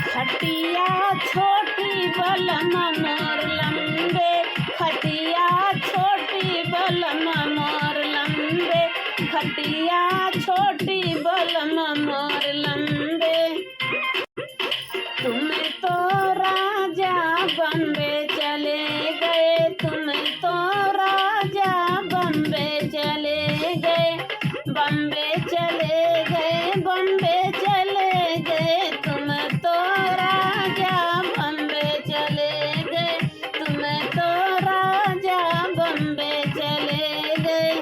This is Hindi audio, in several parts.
खटिया छोटी बलम मोर लंबे, खटिया छोटी बलम मोर लंबे, खटिया छोटी बलम मोर लंबे। तुम तो राजा बम्बे चले गए, तुम तो राजा बम्बे चले गए, बम्बे चले गए, बम्बे चले गए, तुम तो राजा बम्बे चले गए, तुम तो राजा बम्बे चले गए।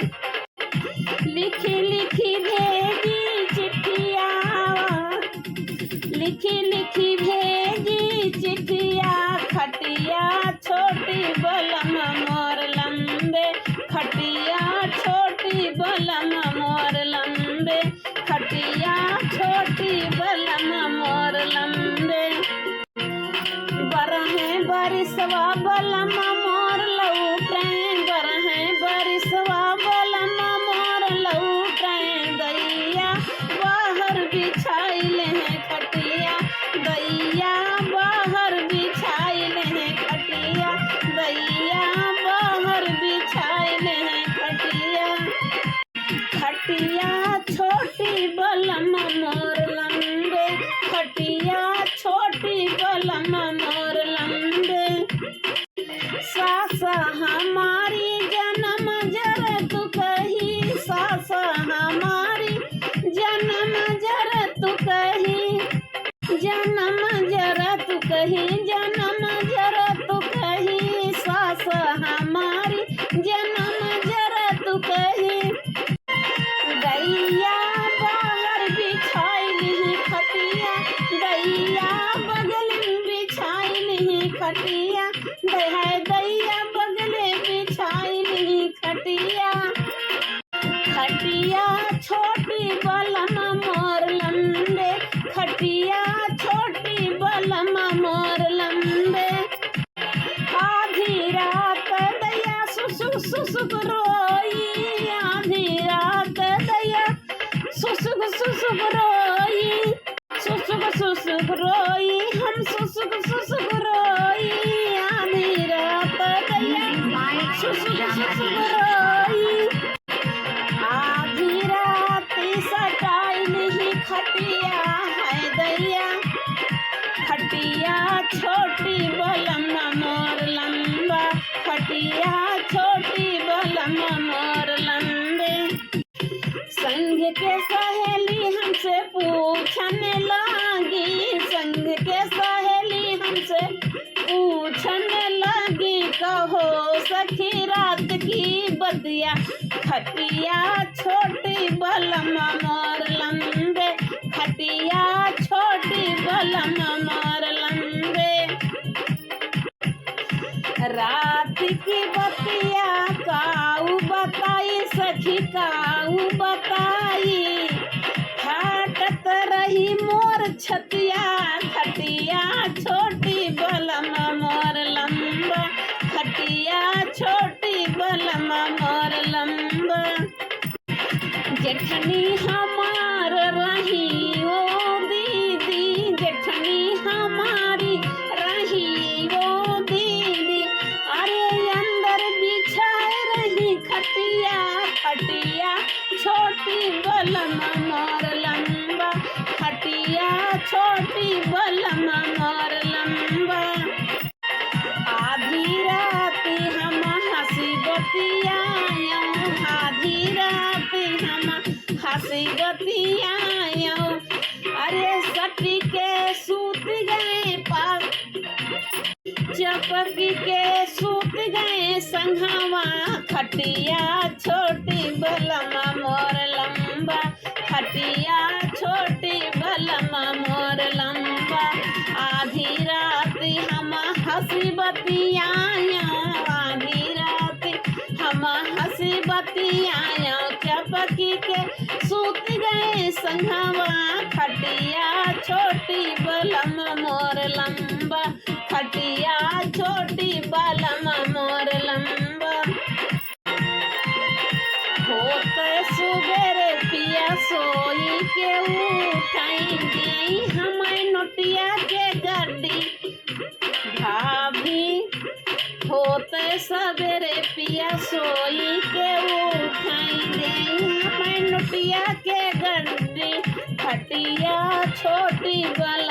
लिखी लिखी भेजी चिट्ठिया, लिखी लिखी भेजी चिट्ठिया, खटिया छोटी बलम मोर लंबे, खटिया छोटी बलम मोर लंबे, खटिया छोटी बलम मोर लंबे। बरहे बरिसवा बलम मोर लौटे, बरहे बरिसवा बलम मोर लौटे, दैया बाहर बिछाइल है खटिया, दैया बाहर बिछाइल है खटिया, दैया बाहर बिछाइल है खटिया। खटिया छोटी बलम मोर लंबे, खटिया छोटी बलम मोर लंबे। सास हमारी जन्म जर तू कही, सास हमारी जन्म जर तू कही, जन्म जर तू कही, जन्म जर तू कही, सास हमारी जन्म जर तू कही। दैया बाहर बिछाइल खटिया, दैया बगल बिछाइल खटिया, दैया बगल बिछाइल खटिया। खटिया छोटी बलम मोर लंबे, खटिया छोटी बलम मोर लंबे। आधी रात दैया सुसुक सुसुक रोई, आधी रात दैया सुसुक सुसुक रोई, सुसुक सुसुक रोई, हम सुसुक सुसुक रोई, आधी रात दैया सुसुक सुसुक रोई। आधी रात सटाइल ही खटिया है दैया, खटिया छोटी बलम मोर लंबा, खटिया छोटी बलम मोर लंबे। संग के सहेली हमसे पूछने लगी, संग के सहेली हमसे पूछने लगी, कहो सखी रात की बतिया, खटिया छोटी बलम मोर लंबे, खटिया छोटी बलम मोर लंबे। रात की बतिया काऊ बताई सखी, काऊ बताई, फाटत रही मोर छतिया, खटिया छोटी बलम मोर लंबा, खटिया छोटी बलम मोर लंबा। जेठनी हमार रही ओ दीदी, जेठनी हमारी रही ओ दीदी, अरे अंदर बिछाए रही खटिया, खटिया छोटी बलम मोर लंबा, खटिया छोटी बलम मोर लंबा। आधी रात हम हंसी बतियायो, आधी रात हम हंसी बतियायो, अरे सटी के सूत गए पास, चपकी के सूत गए संघवा, खटिया छोटी बलम मोर लंबा, खटिया छोटी बलम मोर लंबा। आधी रात हम हंसी बतियायो, आधी रात हम हंसी बतियायो, चपकी के सूत गए संघवा, खटिया छोटी बलम मोर लंबा, खटिया छोटी बलम मोर लंबा। होते सुबेरे पिया सोई के उठाई, हमें नोटी सवेरे पिया सोई के उठाएंगे मैं नुटिया के गड्डी खटिया छोटी बल